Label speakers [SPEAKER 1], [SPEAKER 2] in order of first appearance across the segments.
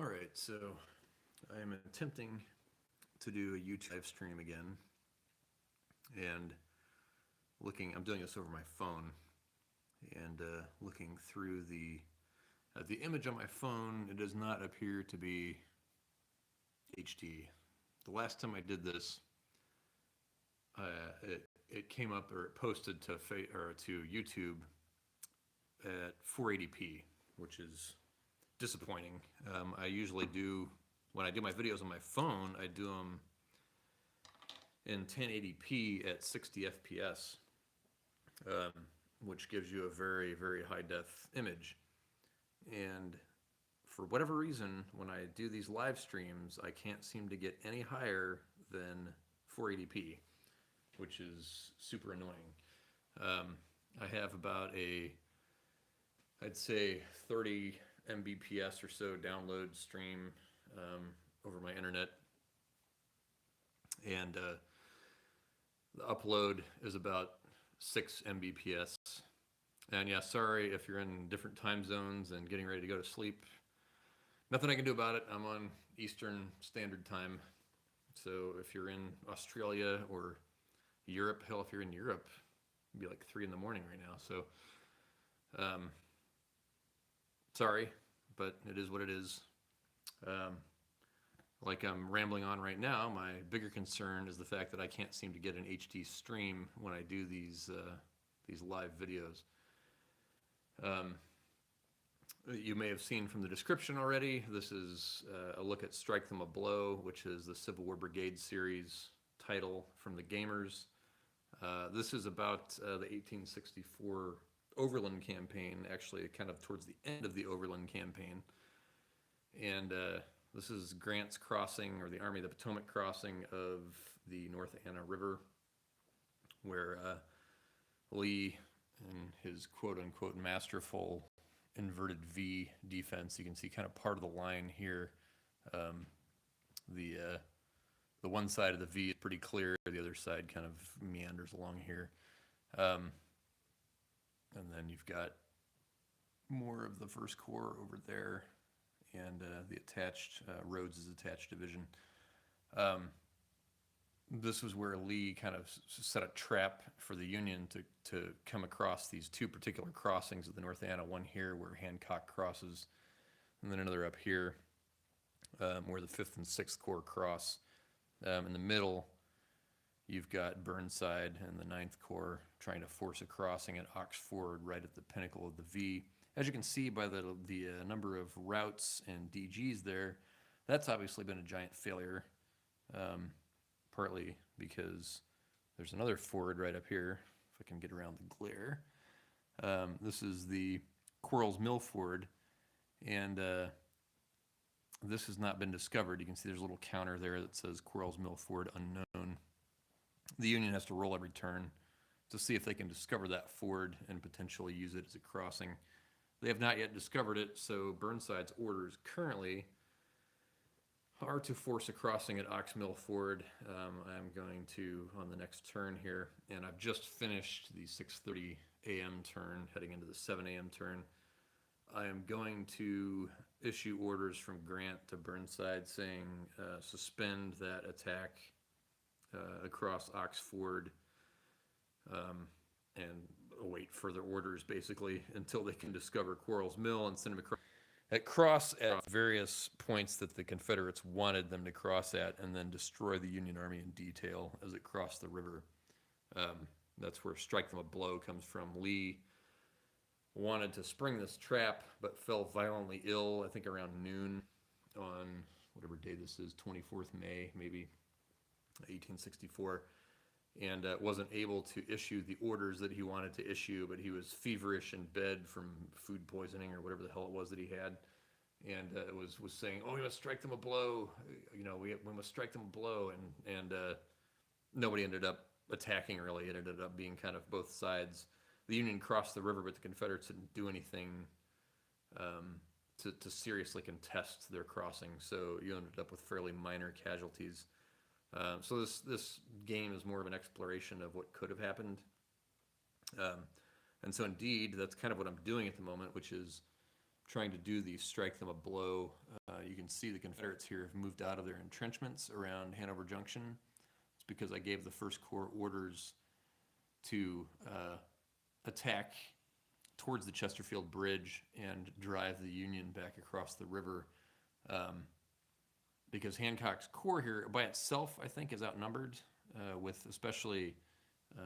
[SPEAKER 1] All right, so I am attempting to do a YouTube live stream again, and I'm doing this over my phone, and looking through the image on my phone, it does not appear to be HD. The last time I did this, it came up or it posted to YouTube at 480p, which is disappointing. I usually do when I do my videos on my phone, I do them in 1080p at 60 FPS, um, which gives you a very, very high def image. And for whatever reason, when I do these live streams, I can't seem to get any higher than 480p, which is super annoying. I have I'd say 30 Mbps or so download stream over my internet, and the upload is about 6 Mbps. And yeah, sorry if you're in different time zones and getting ready to go to sleep. Nothing I can do about it. I'm on Eastern Standard Time. So if you're in Australia or Europe, hell, if you're in Europe, it'd be like 3 in the morning right now. So sorry, but it is what it is. Like I'm rambling on right now, my bigger concern is the fact that I can't seem to get an HD stream when I do these live videos. You may have seen from the description already, this is a look at Strike Them a Blow, which is the Civil War Brigade Series title from the gamers. This is about the 1864 Overland campaign, actually kind of towards the end of the Overland campaign. And this is Grant's crossing, or the Army of the Potomac crossing of the North Anna River, where Lee and his quote-unquote masterful inverted V defense, you can see kind of part of the line here. The one side of the V is pretty clear, the other side kind of meanders along here. And then you've got more of the First Corps over there, and the attached Rhodes' attached division. This was where Lee kind of set a trap for the Union to come across these two particular crossings of the North Anna. One here where Hancock crosses, and then another up here where the 5th and 6th Corps cross. In the middle, you've got Burnside and the 9th Corps trying to force a crossing at Ox Ford right at the pinnacle of the V. As you can see by the number of routes and DGs there, that's obviously been a giant failure, partly because there's another ford right up here, if I can get around the glare. This is the Quarles Mill Ford, and this has not been discovered. You can see there's a little counter there that says Quarles Mill Ford unknown. The Union has to roll every turn to see if they can discover that ford and potentially use it as a crossing. They have not yet discovered it, so Burnside's orders currently are to force a crossing at Ox Mill Ford. I'm going to, on the next turn here, and I've just finished the 6:30 a.m. turn, heading into the 7 a.m. turn. I am going to issue orders from Grant to Burnside saying suspend that attack across Ox Ford and await further orders, basically, until they can discover Quarles Mill and send them across at various points that the Confederates wanted them to cross at, and then destroy the Union Army in detail as it crossed the river. That's where Strike Them a Blow comes from. Lee wanted to spring this trap, but fell violently ill, I think around noon on whatever day this is, 24th May, maybe 1864, and wasn't able to issue the orders that he wanted to issue, but he was feverish in bed from food poisoning or whatever the hell it was that he had, and was saying, "Oh, we must strike them a blow, we must strike them a blow," and nobody ended up attacking really. It ended up being kind of both sides. The Union crossed the river, but the Confederates didn't do anything to seriously contest their crossing, so you ended up with fairly minor casualties. So this game is more of an exploration of what could have happened. And so indeed, that's kind of what I'm doing at the moment, which is trying to do the Strike Them a Blow You can see the Confederates here have moved out of their entrenchments around Hanover Junction. It's because I gave the First Corps orders to attack towards the Chesterfield Bridge and drive the Union back across the river. Because Hancock's corps here by itself, I think, is outnumbered with especially,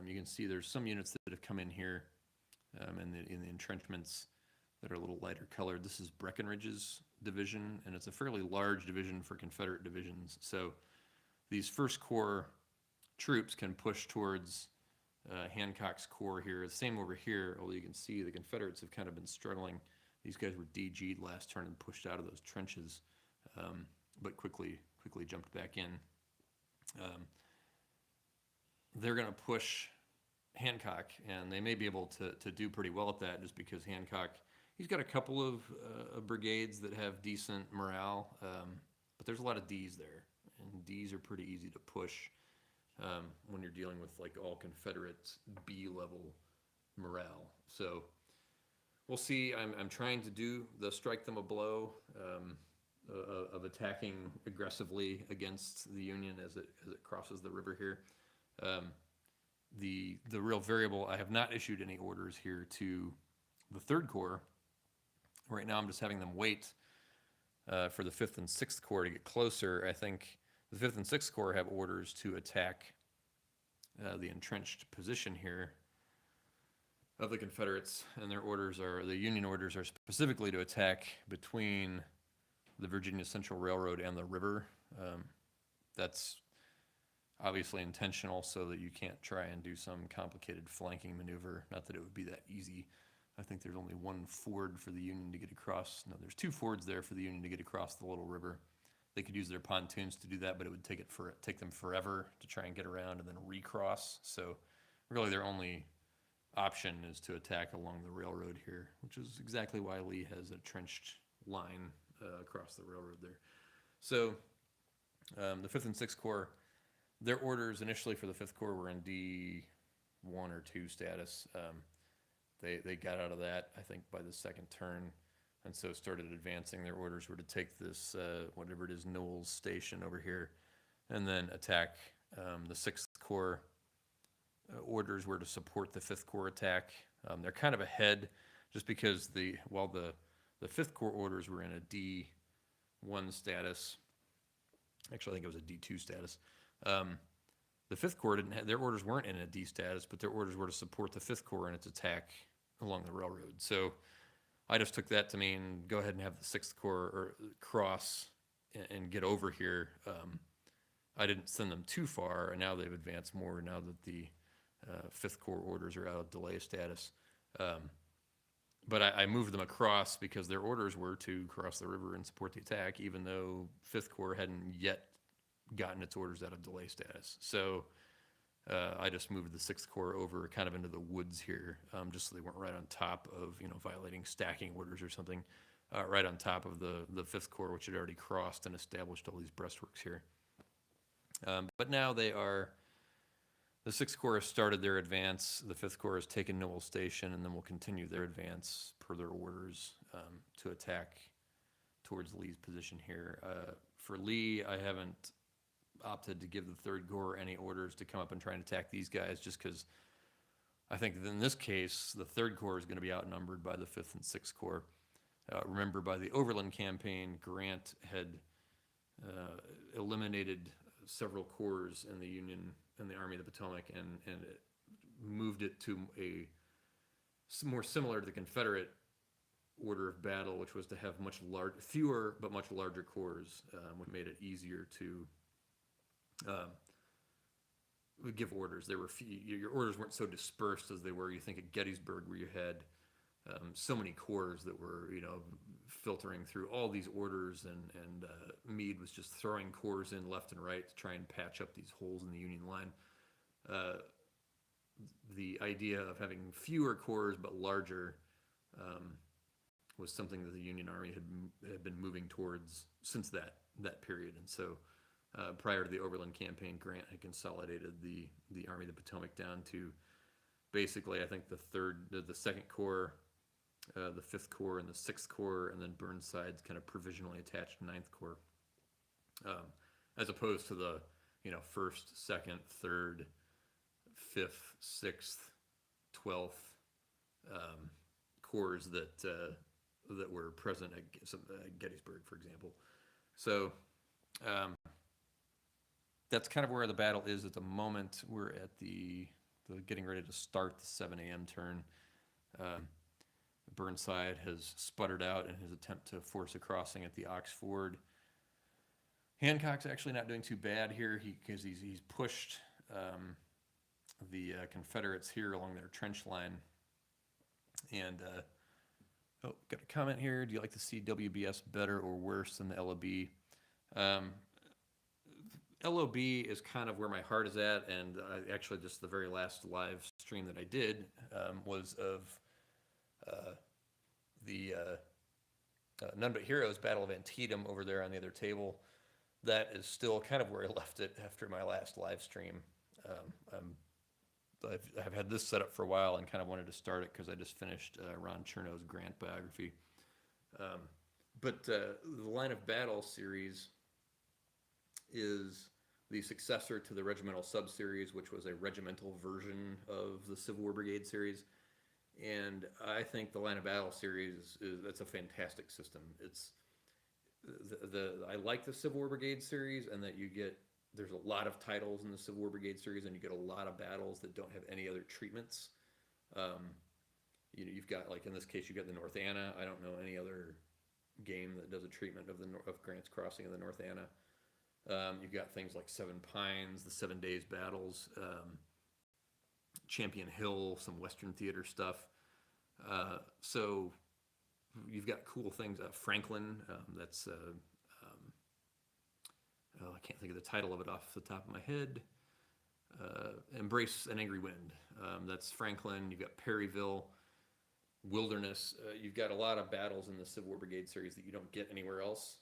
[SPEAKER 1] you can see there's some units that have come in here in the entrenchments that are a little lighter colored. This is Breckinridge's division, and it's a fairly large division for Confederate divisions. So these First Corps troops can push towards Hancock's corps here. The same over here, although you can see the Confederates have kind of been struggling. These guys were DG'd last turn and pushed out of those trenches, but quickly jumped back in. They're going to push Hancock, and they may be able to do pretty well at that just because Hancock, he's got a couple of brigades that have decent morale, but there's a lot of D's there, and D's are pretty easy to push when you're dealing with like all Confederate B-level morale. So we'll see. I'm trying to do the strike them a blow of attacking aggressively against the Union as it crosses the river here. The real variable, I have not issued any orders here to the Third Corps. Right now I'm just having them wait for the 5th and 6th Corps to get closer. I think the 5th and 6th Corps have orders to attack the entrenched position here of the Confederates, and their orders are, the Union orders are specifically to attack between the Virginia Central Railroad and the river. That's obviously intentional so that you can't try and do some complicated flanking maneuver. Not that it would be that easy. I think there's only one ford for the Union to get across. No, there's 2 fords there for the Union to get across the Little River. They could use their pontoons to do that, but it would take them forever to try and get around and then recross. So really their only option is to attack along the railroad here, which is exactly why Lee has a trenched line across the railroad there. So the 5th and 6th Corps, their orders initially for the 5th Corps were in D1 or 2 status. They got out of that, I think, by the second turn, and so started advancing. Their orders were to take this, whatever it is, Knowles Station over here, and then attack the 6th Corps. Orders were to support the 5th Corps attack. They're kind of ahead just because while the 5th Corps orders were in a D1 status, actually I think it was a D2 status, the 5th Corps their orders weren't in a D status, but their orders were to support the 5th Corps in its attack along the railroad. So I just took that to mean go ahead and have the 6th Corps cross and get over here. I didn't send them too far, and now they've advanced more now that the 5th Corps orders are out of delay status. But I moved them across because their orders were to cross the river and support the attack, even though 5th Corps hadn't yet gotten its orders out of delay status. So I just moved the 6th Corps over kind of into the woods here, just so they weren't right on top of, violating stacking orders or something, right on top of the 5th Corps, which had already crossed and established all these breastworks here. But now the 6th Corps has started their advance. The 5th Corps has taken Knowles Station, and then will continue their advance per their orders to attack towards Lee's position here. For Lee, I haven't opted to give the 3rd Corps any orders to come up and try and attack these guys, just because I think that in this case, the 3rd Corps is going to be outnumbered by the 5th and 6th Corps. Remember, by the Overland campaign, Grant had eliminated several corps in the Union and the Army of the Potomac and it moved it to a more similar to the Confederate order of battle, which was to have fewer but much larger corps, which made it easier to give orders. Your orders weren't so dispersed as they were. You think at Gettysburg, where you had so many corps that were, filtering through all these orders, and Meade was just throwing corps in left and right to try and patch up these holes in the Union line. The idea of having fewer corps but larger was something that the Union Army had been moving towards since that period. And so prior to the Overland campaign, Grant had consolidated the Army of the Potomac down to basically, I think the 2nd Corps the 5th Corps and the 6th Corps, and then Burnside's kind of provisionally attached 9th Corps, um, as opposed to the 1st, 2nd, 3rd, 5th, 6th, 12th corps that were present at Gettysburg, for example. So um, that's kind of where the battle is at the moment. We're at the getting ready to start the 7 a.m. turn. Burnside has sputtered out in his attempt to force a crossing at the Ox Ford. Hancock's actually not doing too bad here because he's pushed the Confederates here along their trench line. And got a comment here. Do you like to see WBS better or worse than the LOB? LOB is kind of where my heart is at, and actually just the very last live stream that I did was of the None But Heroes Battle of Antietam over there on the other table. That is still kind of where I left it after my last live stream. I've had this set up for a while and kind of wanted to start it because I just finished Ron Chernow's Grant biography. But the Line of Battle series is the successor to the Regimental Sub-Series, which was a regimental version of the Civil War Brigade series. And I think the Line of Battle series that's a fantastic system. It's I like the Civil War Brigade series, and that there's a lot of titles in the Civil War Brigade series, and you get a lot of battles that don't have any other treatments. You've got, like in this case, you got the North Anna. I don't know any other game that does a treatment of Grant's crossing of the North Anna. You've got things like Seven Pines, the 7 Days battles, Champion Hill, some Western theater stuff. So you've got cool things. Franklin, that's I can't think of the title of it off the top of my head. Embrace an Angry Wind. That's Franklin. You've got Perryville, Wilderness. You've got a lot of battles in the Civil War Brigade series that you don't get anywhere else,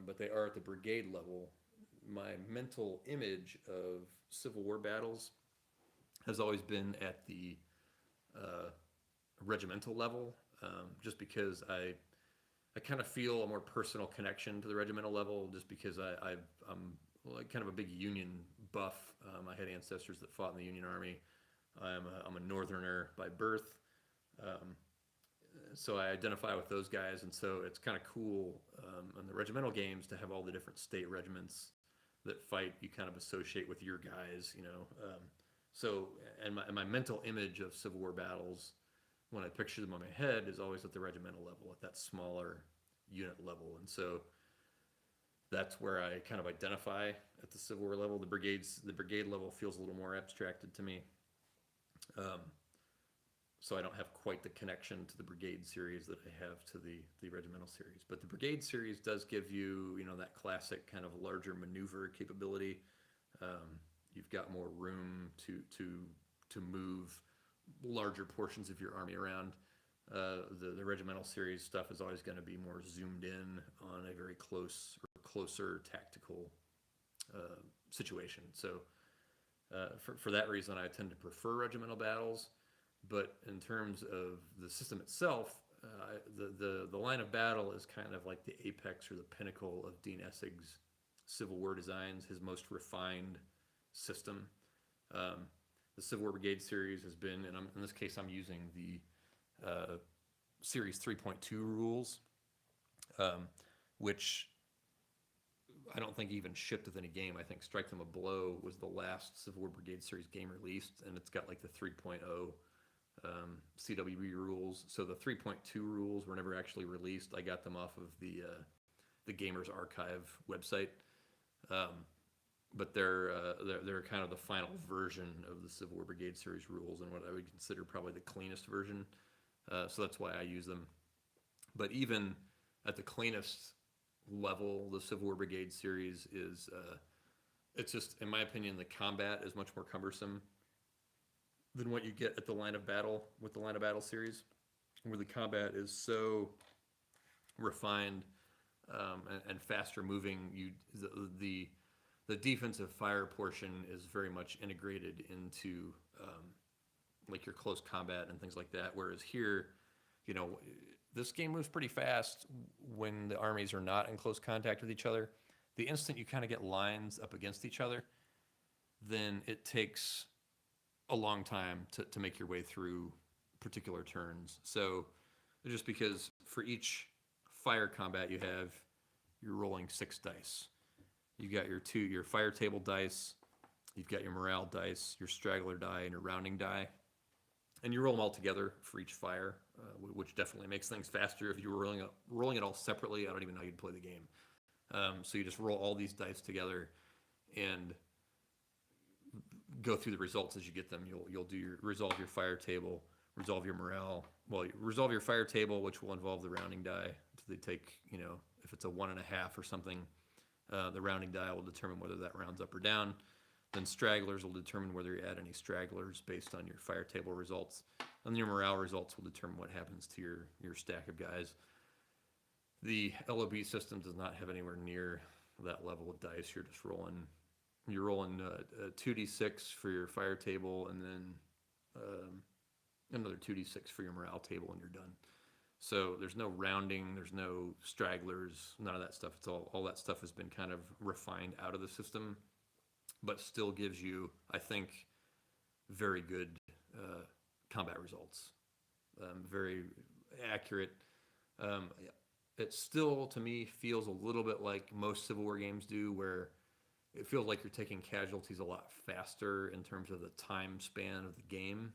[SPEAKER 1] but they are at the brigade level. My mental image of Civil War battles has always been at the regimental level, just because I kind of feel a more personal connection to the regimental level, just because I'm like kind of a big Union buff. I had ancestors that fought in the Union Army. I'm a Northerner by birth, so I identify with those guys, and so it's kind of cool in the regimental games to have all the different state regiments that fight. You kind of associate with your guys, So, and my mental image of Civil War battles, when I picture them on my head, is always at the regimental level, at that smaller unit level. And so that's where I kind of identify at the Civil War level. The brigade level feels a little more abstracted to me. So I don't have quite the connection to the brigade series that I have to the regimental series. But the brigade series does give you, that classic kind of larger maneuver capability. You've got more room to move larger portions of your army around. The regimental series stuff is always going to be more zoomed in on a very closer tactical situation. So for that reason, I tend to prefer regimental battles. But in terms of the system itself, the line of battle is kind of like the apex or the pinnacle of Dean Essig's Civil War designs, his most refined system. The Civil War Brigade series has been, and in this case I'm using the Series 3.2 rules, which I don't think even shipped with any game. I think Strike Them a Blow was the last Civil War Brigade series game released, and it's got like the 3.0 CWB rules. So the 3.2 rules were never actually released. I got them off of the Gamers Archive website. But they're kind of the final version of the Civil War Brigade series rules, and what I would consider probably the cleanest version. So that's why I use them. But even at the cleanest level, the Civil War Brigade series is, it's just, in my opinion, the combat is much more cumbersome than what you get at the Line of Battle with the Line of Battle series, where the combat is so refined and faster moving. The defensive fire portion is very much integrated into like your close combat and things like that. Whereas here, this game moves pretty fast when the armies are not in close contact with each other. The instant you kind of get lines up against each other, then it takes a long time to make your way through particular turns. So just because for each fire combat you have, you're rolling 6 dice. You've got your fire table dice, you've got your morale dice, your straggler die, and your rounding die. And you roll them all together for each fire, which definitely makes things faster. If you were rolling it all separately, I don't even know you'd play the game. So you just roll all these dice together and go through the results as you get them. You'll resolve your fire table, resolve your morale. Well, you resolve your fire table, which will involve the rounding die. So they take, if it's a 1.5 or something, the rounding die will determine whether that rounds up or down. Then stragglers will determine whether you add any stragglers based on your fire table results. And then your morale results will determine what happens to your stack of guys. The LOB system does not have anywhere near that level of dice. You're rolling 2d6 for your fire table, and then another 2d6 for your morale table, and you're done. So there's no rounding, there's no stragglers, none of that stuff. It's all that stuff has been kind of refined out of the system, but still gives you, I think, very good combat results. Very accurate. It still, to me, feels a little bit like most Civil War games do, where it feels like you're taking casualties a lot faster in terms of the time span of the game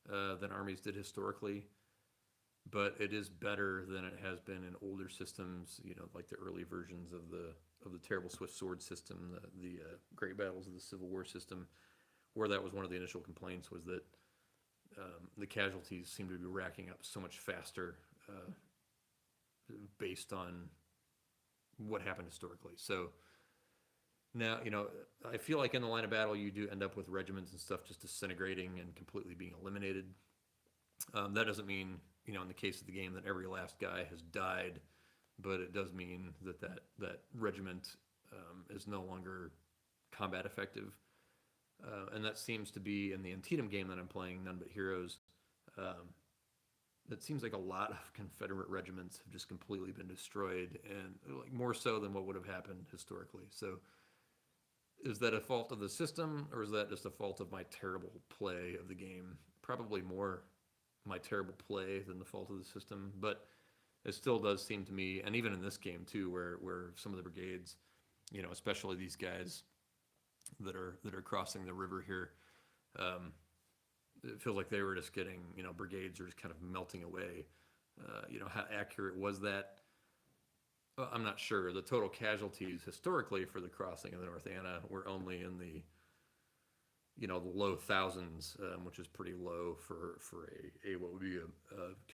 [SPEAKER 1] than armies did historically. But it is better than it has been in older systems, like the early versions of the Terrible Swift Sword system, the Great Battles of the Civil War system, where that was one of the initial complaints, was that the casualties seem to be racking up so much faster based on what happened historically. So now, I feel like in the line of battle, you do end up with regiments and stuff just disintegrating and completely being eliminated. That doesn't mean, in the case of the game, that every last guy has died, but it does mean that regiment is no longer combat effective. And that seems to be in the Antietam game that I'm playing, None But Heroes. It seems like a lot of Confederate regiments have just completely been destroyed, and like more so than what would have happened historically. So is that a fault of the system, or is that just a fault of my terrible play of the game? Probably more my terrible play than the fault of the system, but it still does seem to me, and even in this game too, where some of the brigades, especially these guys that are crossing the river here, it feels like they were just getting, brigades are just kind of melting away. How accurate was that? Well, I'm not sure. The total casualties historically for the crossing of the North Anna were only in the low thousands, which is pretty low for a what would be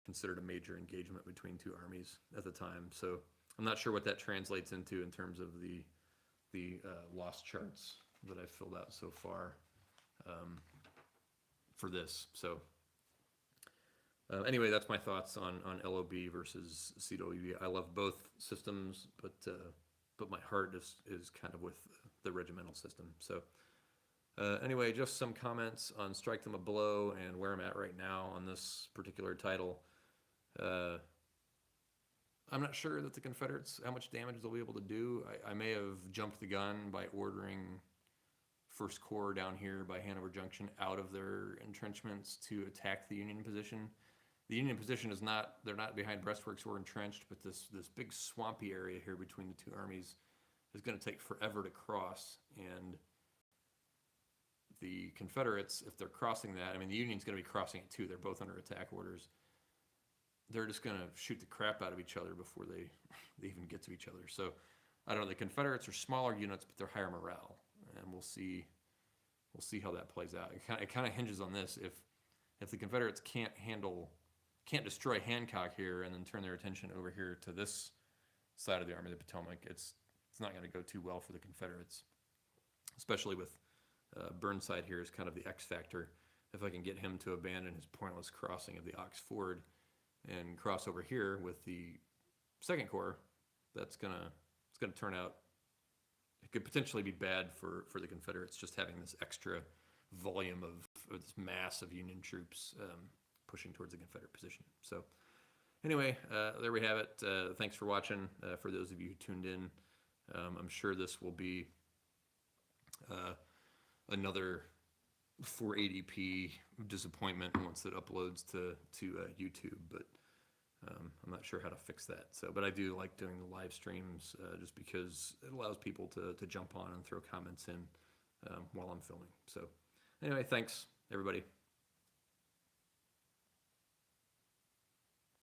[SPEAKER 1] considered a major engagement between two armies at the time. So I'm not sure what that translates into in terms of the loss charts that I've filled out so far for this. So anyway, that's my thoughts on LOB versus CWB. I love both systems, but my heart is kind of with the regimental system. So anyway, just some comments on Strike Them a Blow and where I'm at right now on this particular title. I'm not sure that the Confederates, how much damage they'll be able to do. I may have jumped the gun by ordering First Corps down here by Hanover Junction out of their entrenchments to attack the Union position. The Union position is not, they're not behind breastworks or entrenched, but this big swampy area here between the two armies is going to take forever to cross. And the Confederates, if they're crossing that, the Union's going to be crossing it too. They're both under attack orders. They're just going to shoot the crap out of each other before they even get to each other. So, I don't know. The Confederates are smaller units, but they're higher morale, and we'll see how that plays out. It kind of hinges on this. If the Confederates can't destroy Hancock here and then turn their attention over here to this side of the Army of the Potomac, it's not going to go too well for the Confederates, especially with Burnside here is kind of the X factor. If I can get him to abandon his pointless crossing of the Ox Ford and cross over here with the Second Corps, it's gonna turn out. It could potentially be bad for the Confederates just having this extra volume of this mass of Union troops pushing towards the Confederate position. So Anyway, there we have it. Thanks for watching. For those of you who tuned in, I'm sure this will be another 480p disappointment once it uploads to YouTube, but I'm not sure how to fix that. So, but I do like doing the live streams just because it allows people to jump on and throw comments in while I'm filming. So, anyway, thanks everybody.